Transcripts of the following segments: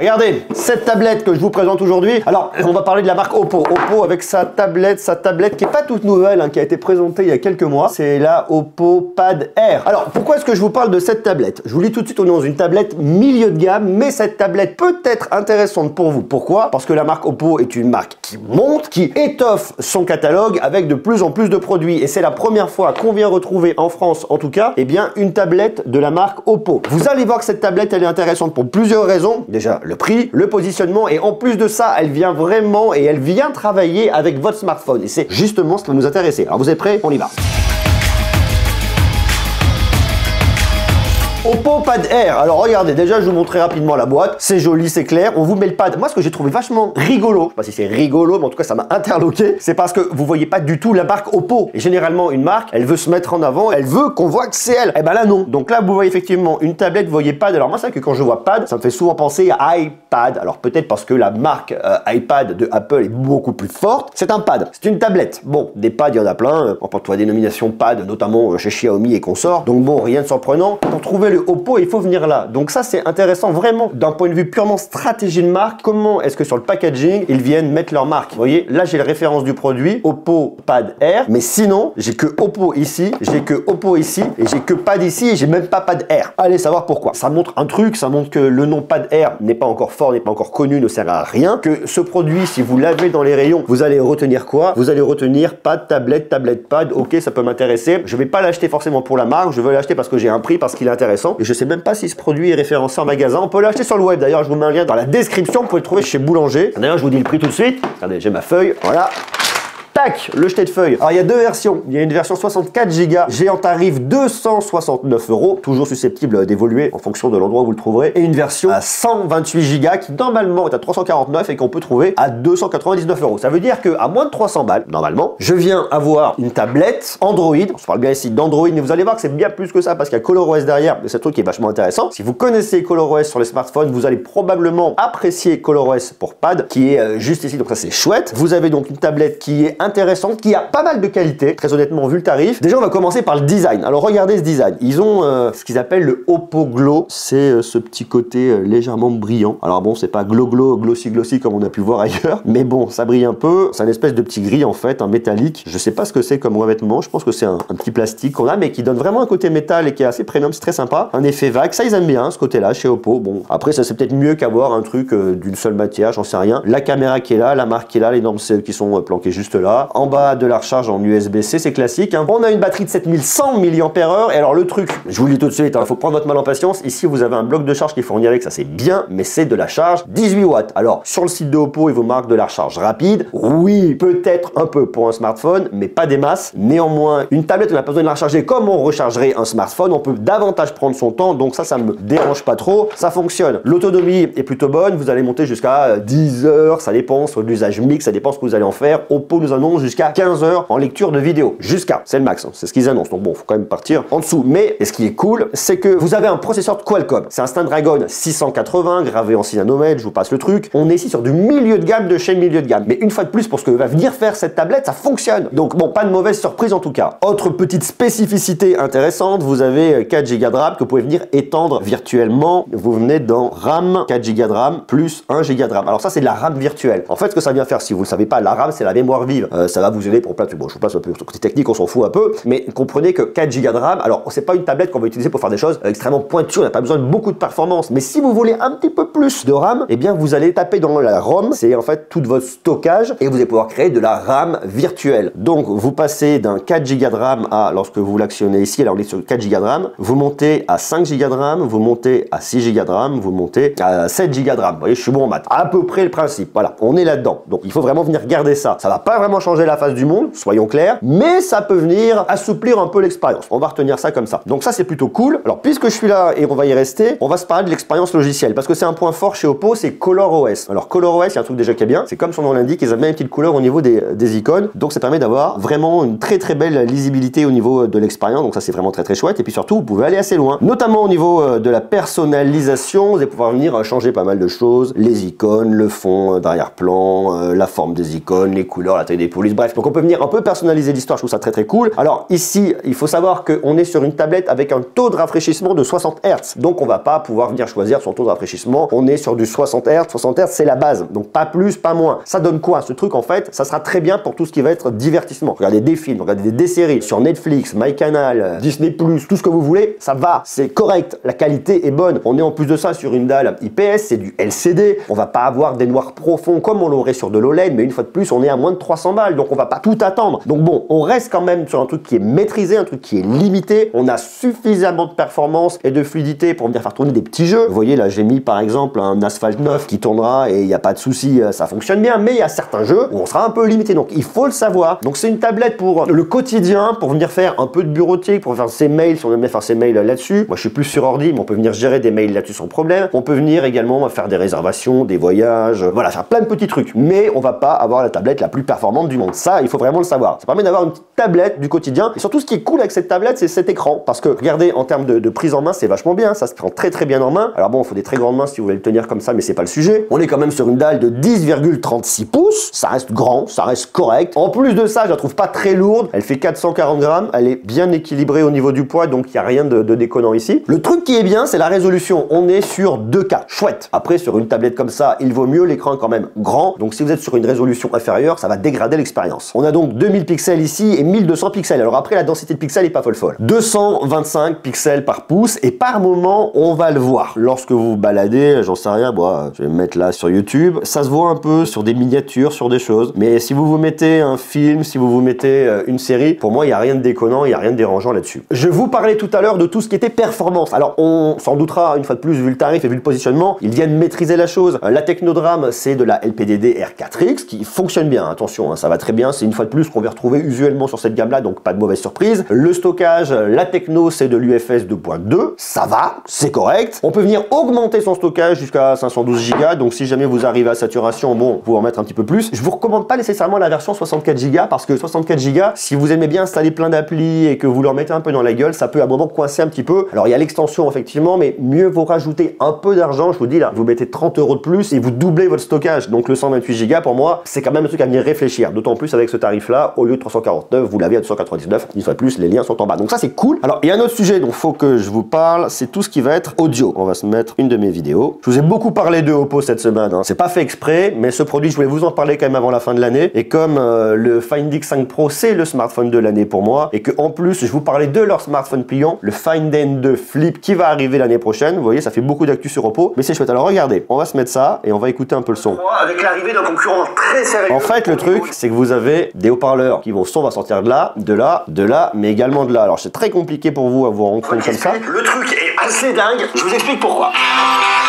Regardez, cette tablette que je vous présente aujourd'hui. Alors, on va parler de la marque Oppo. Oppo avec sa tablette qui est pas toute nouvelle, hein, qui a été présentée il y a quelques mois. C'est la Oppo Pad Air. Alors, pourquoi est-ce que je vous parle de cette tablette? Je vous dis tout de suite, on est dans une tablette milieu de gamme, mais cette tablette peut être intéressante pour vous. Pourquoi? Parce que la marque Oppo est une marque qui monte, qui étoffe son catalogue avec de plus en plus de produits. Et c'est la première fois qu'on vient retrouver en France, en tout cas, eh bien, une tablette de la marque Oppo. Vous allez voir que cette tablette, elle est intéressante pour plusieurs raisons. Déjà, le prix, le positionnement, et en plus de ça, elle vient vraiment et elle vient travailler avec votre smartphone. Et c'est justement ce qui va nous intéresser. Alors vous êtes prêts? On y va. Oppo Pad Air. Alors regardez, déjà je vous montrer rapidement la boîte. C'est joli, c'est clair. On vous met le pad. Moi, ce que j'ai trouvé vachement rigolo, je sais pas si c'est rigolo, mais en tout cas ça m'a interloqué, c'est parce que vous voyez pas du tout la marque Oppo. Et généralement, une marque, elle veut se mettre en avant, elle veut qu'on voit que c'est elle. Et ben là non. Donc là, vous voyez effectivement une tablette, vous voyez pad. Alors moi, c'est vrai que quand je vois pad, ça me fait souvent penser à iPad. Alors peut-être parce que la marque iPad de Apple est beaucoup plus forte. C'est un pad, c'est une tablette. Bon, des pads, il y en a plein. On porte la dénomination pad, notamment chez Xiaomi et consorts. Donc bon, rien de surprenant. Pour trouver le Oppo, il faut venir là. Donc ça, c'est intéressant vraiment d'un point de vue purement stratégie de marque. Comment est-ce que sur le packaging, ils viennent mettre leur marque? Vous voyez, là, j'ai la référence du produit, Oppo Pad Air. Mais sinon, j'ai que Oppo ici, j'ai que Oppo ici, et j'ai que Pad ici, et j'ai même pas Pad Air. Allez savoir pourquoi. Ça montre un truc, ça montre que le nom Pad Air n'est pas encore fort, n'est pas encore connu, ne sert à rien. Que ce produit, si vous l'avez dans les rayons, vous allez retenir quoi? Vous allez retenir pad, tablette, tablette, pad. Ok, ça peut m'intéresser. Je vais pas l'acheter forcément pour la marque, je veux l'acheter parce que j'ai un prix, parce qu'il est intéressant. Et je sais même pas si ce produit est référencé en magasin. On peut l'acheter sur le web. D'ailleurs, je vous mets un lien dans la description. Vous pouvez le trouver chez Boulanger. D'ailleurs, je vous dis le prix tout de suite. Regardez, j'ai ma feuille. Voilà. Tac, le jeté de feuille. Alors il y a deux versions. Il y a une version 64 Go, j'ai en tarif 269 €, toujours susceptible d'évoluer en fonction de l'endroit où vous le trouverez, et une version à 128 Go qui normalement est à 349 et qu'on peut trouver à 299 €. Ça veut dire que à moins de 300 balles, normalement, je viens avoir une tablette Android. On se parle bien ici d'Android, mais vous allez voir que c'est bien plus que ça parce qu'il y a ColorOS derrière. C'est un truc qui est vachement intéressant. Si vous connaissez ColorOS sur les smartphones, vous allez probablement apprécier ColorOS pour pad, qui est juste ici. Donc ça c'est chouette. Vous avez donc une tablette qui est intéressante, qui a pas mal de qualité, très honnêtement vu le tarif. Déjà on va commencer par le design. Alors regardez ce design, ils ont ce qu'ils appellent le Oppo Glow, c'est ce petit côté légèrement brillant. Alors bon, c'est pas glow glossy comme on a pu voir ailleurs, mais bon, ça brille un peu, c'est une espèce de petit gris en fait, un métallique. Je sais pas ce que c'est comme revêtement, je pense que c'est un petit plastique qu'on a, mais qui donne vraiment un côté métal et qui est assez premium, c'est très sympa. Un effet vague, ça ils aiment bien ce côté là chez Oppo. Bon, après ça c'est peut-être mieux qu'avoir un truc d'une seule matière, j'en sais rien. La caméra qui est là, la marque qui est là, les normes CE qui sont planquées juste là. En bas de la recharge en USB-C, c'est classique, hein. On a une batterie de 7100 mAh, et alors le truc, je vous le dis tout de suite, il faut prendre votre mal en patience. Ici vous avez un bloc de charge qui est fourni avec, ça c'est bien, mais c'est de la charge 18 watts. Alors sur le site de Oppo, il vous marque de la recharge rapide. Oui, peut-être un peu pour un smartphone, mais pas des masses. Néanmoins, une tablette, on n'a pas besoin de la recharger comme on rechargerait un smartphone. On peut davantage prendre son temps, donc ça me dérange pas trop. Ça fonctionne. L'autonomie est plutôt bonne. Vous allez monter jusqu'à 10 heures. Ça dépend sur l'usage mix, ça dépend ce que vous allez en faire. Oppo nous annonce jusqu'à 15 heures en lecture de vidéo. Jusqu'à, c'est le max, hein. C'est ce qu'ils annoncent. Donc bon, faut quand même partir en dessous. Mais ce qui est cool, c'est que vous avez un processeur de Qualcomm. C'est un Snapdragon 680 gravé en 6 nanomètres. Je vous passe le truc. On est ici sur du milieu de gamme de chez milieu de gamme. Mais une fois de plus, pour ce que va venir faire cette tablette, ça fonctionne. Donc bon, pas de mauvaise surprise en tout cas. Autre petite spécificité intéressante, vous avez 4 Go de RAM que vous pouvez venir étendre virtuellement. Vous venez dans RAM, 4 Go de RAM plus 1 Go de RAM. Alors ça, c'est de la RAM virtuelle. En fait, ce que ça vient faire, si vous le savez pas, la RAM, c'est la mémoire vive. Ça va vous aider pour plein de trucs. Bon, je vous passe un peu sur le côté technique, on s'en fout un peu. Mais comprenez que 4 Go de RAM, alors c'est pas une tablette qu'on va utiliser pour faire des choses extrêmement pointues. On n'a pas besoin de beaucoup de performance. Mais si vous voulez un petit peu plus de RAM, eh bien, vous allez taper dans la ROM. C'est en fait tout votre stockage et vous allez pouvoir créer de la RAM virtuelle. Donc, vous passez d'un 4 Go de RAM à, lorsque vous l'actionnez ici, alors on est sur 4 Go de RAM, vous montez à 5 Go de RAM, vous montez à 6 Go de RAM, vous montez à 7 Go de RAM. Vous voyez, je suis bon en maths. À peu près le principe. Voilà, on est là-dedans. Donc, il faut vraiment venir garder ça. Ça va pas vraiment changer la face du monde, soyons clairs, mais ça peut venir assouplir un peu l'expérience. On va retenir ça comme ça. Donc ça, c'est plutôt cool. Alors, puisque je suis là et on va y rester, on va se parler de l'expérience logicielle parce que c'est un point fort chez Oppo, c'est ColorOS. Alors, ColorOS, il y a un truc déjà qui est bien. C'est comme son nom l'indique, ils ont même une petite couleur au niveau des icônes. Donc, ça permet d'avoir vraiment une très belle lisibilité au niveau de l'expérience. Donc, ça, c'est vraiment très chouette. Et puis surtout, vous pouvez aller assez loin, notamment au niveau de la personnalisation. Vous allez pouvoir venir changer pas mal de choses. Les icônes, le fond d'arrière-plan, la forme des icônes, les couleurs, la taille des polices, bref. Donc on peut venir un peu personnaliser l'histoire, je trouve ça très très cool. Alors ici, il faut savoir qu'on est sur une tablette avec un taux de rafraîchissement de 60 Hz. Donc on va pas pouvoir venir choisir son taux de rafraîchissement. On est sur du 60 Hz. 60 Hz, c'est la base. Donc pas plus, pas moins. Ça donne quoi? Ce truc, en fait, ça sera très bien pour tout ce qui va être divertissement. Regardez des films, regardez des séries sur Netflix, MyCanal, Disney+, tout ce que vous voulez, ça va. C'est correct. La qualité est bonne. On est en plus de ça sur une dalle IPS, c'est du LCD. On va pas avoir des noirs profonds comme on l'aurait sur de l'OLED, mais une fois de plus, on est à moins de 300 balles. Donc on va pas tout attendre. Donc bon, on reste quand même sur un truc qui est maîtrisé, un truc qui est limité. On a suffisamment de performance et de fluidité pour venir faire tourner des petits jeux. Vous voyez là, j'ai mis par exemple un Asphalt 9 qui tournera et il n'y a pas de souci, ça fonctionne bien, mais il y a certains jeux où on sera un peu limité, donc il faut le savoir. Donc c'est une tablette pour le quotidien, pour venir faire un peu de bureautique, pour faire ses mails, si on aime faire ses mails là-dessus. Moi je suis plus sur ordi, mais on peut venir gérer des mails là-dessus sans problème. On peut venir également faire des réservations, des voyages, voilà, faire plein de petits trucs. Mais on va pas avoir la tablette la plus performante du monde. Ça, il faut vraiment le savoir. Ça permet d'avoir une petite tablette du quotidien. Et surtout, ce qui est cool avec cette tablette, c'est cet écran. Parce que regardez, en termes de prise en main, c'est vachement bien. Ça se prend très très bien en main. Alors bon, il faut des très grandes mains si vous voulez le tenir comme ça, mais c'est pas le sujet. On est quand même sur une dalle de 10,36 pouces. Ça reste grand, ça reste correct. En plus de ça, je la trouve pas très lourde. Elle fait 440 grammes. Elle est bien équilibrée au niveau du poids, donc il n'y a rien de déconnant ici. Le truc qui est bien, c'est la résolution. On est sur 2K. Chouette. Après, sur une tablette comme ça, il vaut mieux l'écran quand même grand. Donc si vous êtes sur une résolution inférieure, ça va dégrader l'expérience. On a donc 2000 pixels ici et 1200 pixels. Alors après, la densité de pixels est pas folle. 225 pixels par pouce et par moment, on va le voir. Lorsque vous vous baladez, j'en sais rien, moi, je vais me mettre là sur YouTube, ça se voit un peu sur des miniatures, sur des choses. Mais si vous vous mettez un film, si vous vous mettez une série, pour moi, il n'y a rien de déconnant, il n'y a rien de dérangeant là-dessus. Je vous parlais tout à l'heure de tout ce qui était performance. Alors, on s'en doutera une fois de plus, vu le tarif et vu le positionnement, ils viennent maîtriser la chose. La Technodrame, c'est de la LPDD R4X qui fonctionne bien. Attention, hein, ça va très bien. C'est une fois de plus qu'on va retrouver usuellement sur cette gamme-là, donc pas de mauvaise surprise. Le stockage, la Techno, c'est de l'UFS 2.2. Ça va, c'est correct. On peut venir augmenter son stockage jusqu'à 512 Go. Donc, si jamais vous arrivez à saturation, bon, vous en mettre un petit peu plus. Je vous recommande pas nécessairement la version 64 Go parce que 64 Go, si vous aimez bien installer plein d'applis et que vous leur mettez un peu dans la gueule, ça peut à un moment coincer un petit peu. Alors, il y a l'extension effectivement, mais mieux vaut rajouter un peu d'argent. Je vous dis là, vous mettez 30 € de plus et vous doublez votre stockage. Donc, le 128 Go, pour moi, c'est quand même un truc à venir réfléchir. D'autant plus avec ce tarif-là, au lieu de 349, vous l'avez à 299. Une fois de plus, les liens sont en bas. Donc, ça, c'est cool. Alors, il y a un autre sujet dont il faut que je vous parle, c'est tout ce qui va être audio. On va se mettre une de mes vidéos. Je vous ai beaucoup parlé de Oppo cette semaine. Hein. C'est pas fait exprès, mais ce produit, je voulais vous en parler quand même avant la fin de l'année. Et comme le Find X5 Pro, c'est le smartphone de l'année pour moi, et que en plus, je vous parlais de leur smartphone pliant, le Find N2 Flip qui va arriver l'année prochaine. Vous voyez, ça fait beaucoup d'actu sur Oppo, mais c'est chouette. Alors regardez, on va se mettre ça et on va écouter un peu le son. Avec l'arrivée d'un concurrent très sérieux. En fait, le truc, c'est que vous avez des haut-parleurs qui vont, son va sortir de là, mais également de là. Alors c'est très compliqué pour vous à vous rendre compte comme ça. Le truc est assez dingue, je vous explique pourquoi.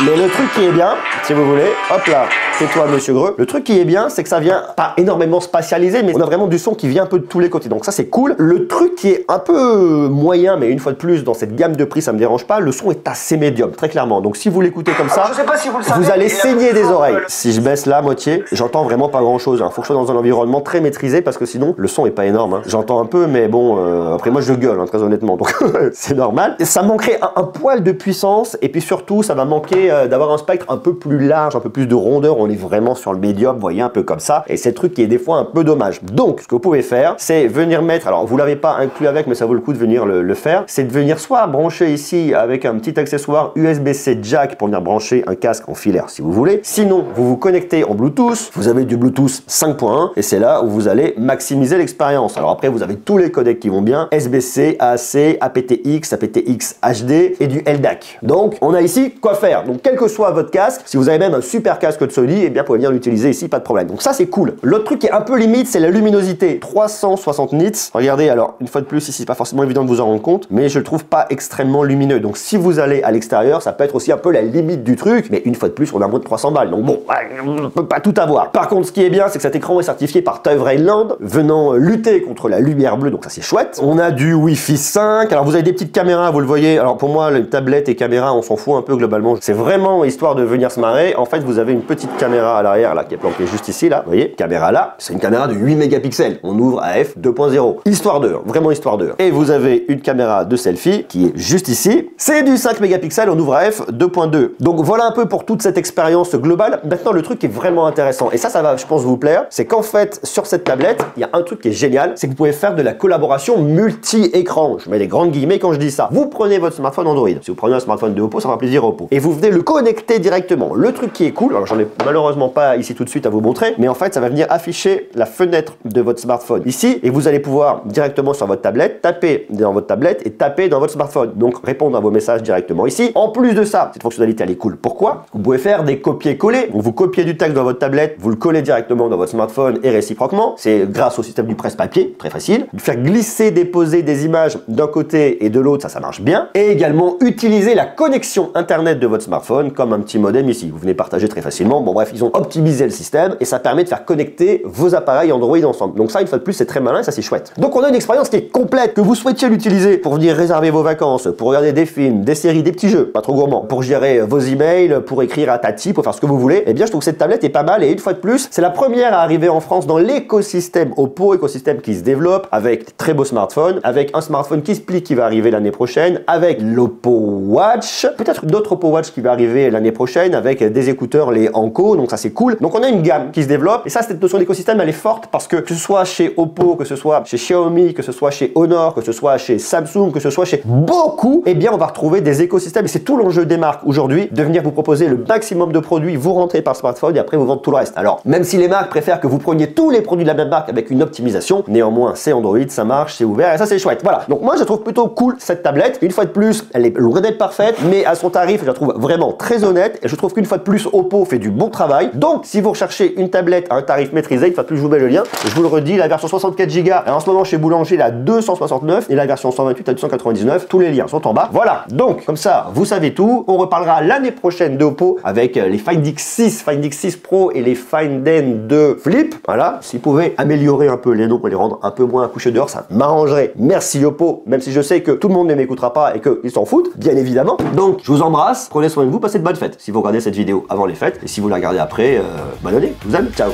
Mais le truc qui est bien, si vous voulez, hop là, c'est toi monsieur Greux. Le truc qui est bien, c'est que ça vient pas énormément spatialisé, mais on a vraiment du son qui vient un peu de tous les côtés. Donc ça c'est cool. Le truc qui est un peu moyen, mais une fois de plus, dans cette gamme de prix, ça me dérange pas, le son est assez médium, très clairement. Donc si vous l'écoutez comme ça, je sais pas si vous le savez, vous allez saigner des oreilles. Si je baisse la moitié, j'entends vraiment pas grand chose. Faut que je sois dans un environnement très maîtrisé parce que sinon, le son est pas énorme. Hein. J'entends un peu, mais bon, après moi je gueule, hein, très honnêtement. Donc c'est normal. Et ça manquerait un poil de puissance et puis surtout, ça va manquer d'avoir un spectre un peu plus large, un peu plus de rondeur. On est vraiment sur le médium, vous voyez, un peu comme ça. Et c'est le truc qui est des fois un peu dommage. Donc, ce que vous pouvez faire, c'est venir mettre, alors vous l'avez pas inclus avec, mais ça vaut le coup de venir le faire, c'est de venir soit brancher ici avec un petit accessoire USB-C jack pour venir brancher un casque en filaire si vous voulez. Sinon, vous vous connectez en Bluetooth, vous avez du Bluetooth 5.1 et c'est là où vous allez maximiser l'expérience. Alors après, vous avez tous les codecs qui vont bien, SBC, AAC, aptX, aptX HD et du LDAC. Donc, on a ici quoi faire. Donc, quel que soit votre casque, si vous avez même un super casque de Sony, eh bien, vous pouvez venir l'utiliser ici, pas de problème. Donc ça, c'est cool. L'autre truc qui est un peu limite, c'est la luminosité. 360 nits. Regardez, alors, une fois de plus, ici, c'est pas forcément évident de vous en rendre compte, mais je le trouve pas extrêmement lumineux. Donc, si vous allez à l'extérieur, ça peut être aussi un peu la limite du truc, mais une fois de plus, on a moins de 300 balles. Donc bon, on peut pas tout avoir. Par contre, ce qui est bien, c'est que cet écran est certifié par TÜV Rheinland, venant lutter contre la lumière bleue, donc ça, c'est chouette. On a du Wi-Fi 5. Alors, vous avez des petites caméras, vous le voyez. Alors, pour moi, les tablettes et caméras, on s'en fout un peu globalement. C'est vraiment histoire de venir se marrer. En fait, vous avez une petite caméra à l'arrière là qui est planquée juste ici là, vous voyez, caméra là, c'est une caméra de 8 mégapixels. On ouvre à f 2.0. Histoire 2, vraiment histoire 2. Et vous avez une caméra de selfie qui est juste ici. C'est du 5 mégapixels, on ouvre à f 2.2. Donc voilà un peu pour toute cette expérience globale. Maintenant le truc qui est vraiment intéressant, et ça va je pense vous plaire, c'est qu'en fait sur cette tablette, il y a un truc qui est génial, c'est que vous pouvez faire de la collaboration multi-écran. Je mets des grandes guillemets quand je dis ça. Vous prenez votre smartphone Android. Si vous prenez un smartphone de Oppo, ça fera plaisir à Oppo. Et vous venez le connecter directement. Le truc qui est cool, alors j'en ai malheureusement pas ici tout de suite à vous montrer, mais en fait ça va venir afficher la fenêtre de votre smartphone ici, et vous allez pouvoir directement sur votre tablette, taper dans votre tablette et taper dans votre smartphone. Donc répondre à vos messages directement ici. En plus de ça, cette fonctionnalité elle est cool. Pourquoi? Vous pouvez faire des copier-coller. Vous copiez du texte dans votre tablette, vous le collez directement dans votre smartphone et réciproquement. C'est grâce au système du presse-papier, très facile. Faire glisser, déposer des images d'un côté et de l'autre, ça marche bien. Et également utiliser la connexion internet de votre smartphone comme un petit modem ici. Vous venez partager très facilement. Bon bref, ils ont optimisé le système et ça permet de faire connecter vos appareils Android ensemble. Donc ça, une fois de plus, c'est très malin et ça c'est chouette. Donc on a une expérience qui est complète, que vous souhaitiez l'utiliser pour venir réserver vos vacances, pour regarder des films, des séries, des petits jeux, pas trop gourmands, pour gérer vos emails, pour écrire à Tati, pour faire ce que vous voulez. Eh bien, je trouve que cette tablette est pas mal et une fois de plus, c'est la première à arriver en France dans l'écosystème Oppo, écosystème qui se développe avec de très beaux smartphones, avec un smartphone qui se plie qui va arriver l'année prochaine, avec l'Oppo Watch, peut-être d'autres Oppo Watch qui va arriver l'année prochaine avec des écouteurs, les Anko, donc ça c'est cool. Donc on a une gamme qui se développe et ça, cette notion d'écosystème, elle est forte parce que ce soit chez Oppo, que ce soit chez Xiaomi, que ce soit chez Honor, que ce soit chez Samsung, que ce soit chez beaucoup, eh bien on va retrouver des écosystèmes et c'est tout l'enjeu des marques aujourd'hui, de venir vous proposer le maximum de produits, vous rentrez par smartphone et après vous vendez tout le reste. Alors, même si les marques préfèrent que vous preniez tous les produits de la même marque avec une optimisation, néanmoins c'est Android, ça marche, c'est ouvert et ça c'est chouette. Voilà, donc moi je trouve plutôt cool cette tablette. Une fois de plus, elle est loin d'être parfaite, mais à son tarif, je la trouve vraiment très honnête et je trouve qu'une fois de plus, Oppo fait du bon travail. Donc, si vous recherchez une tablette à un tarif maîtrisé, une fois de plus, je vous mets le lien. Je vous le redis, la version 64 Go, en ce moment chez Boulanger, elle est à 269 et la version 128 à 299. Tous les liens sont en bas. Voilà, donc comme ça, vous savez tout. On reparlera l'année prochaine de Oppo avec les Find X6, Find X6 Pro et les Find N2 Flip. Voilà, s'ils pouvaient améliorer un peu les noms pour les rendre un peu moins couchés dehors, ça m'arrangerait. Merci Oppo, même si je sais que tout le monde ne m'écoutera pas et qu'ils s'en foutent, bien évidemment. Donc, je vous embrasse, prenez soin de vous, passez de bonnes fêtes. Si vous regardez cette vidéo avant les fêtes, et si vous la regardez après, bonne année, je vous aime, ciao.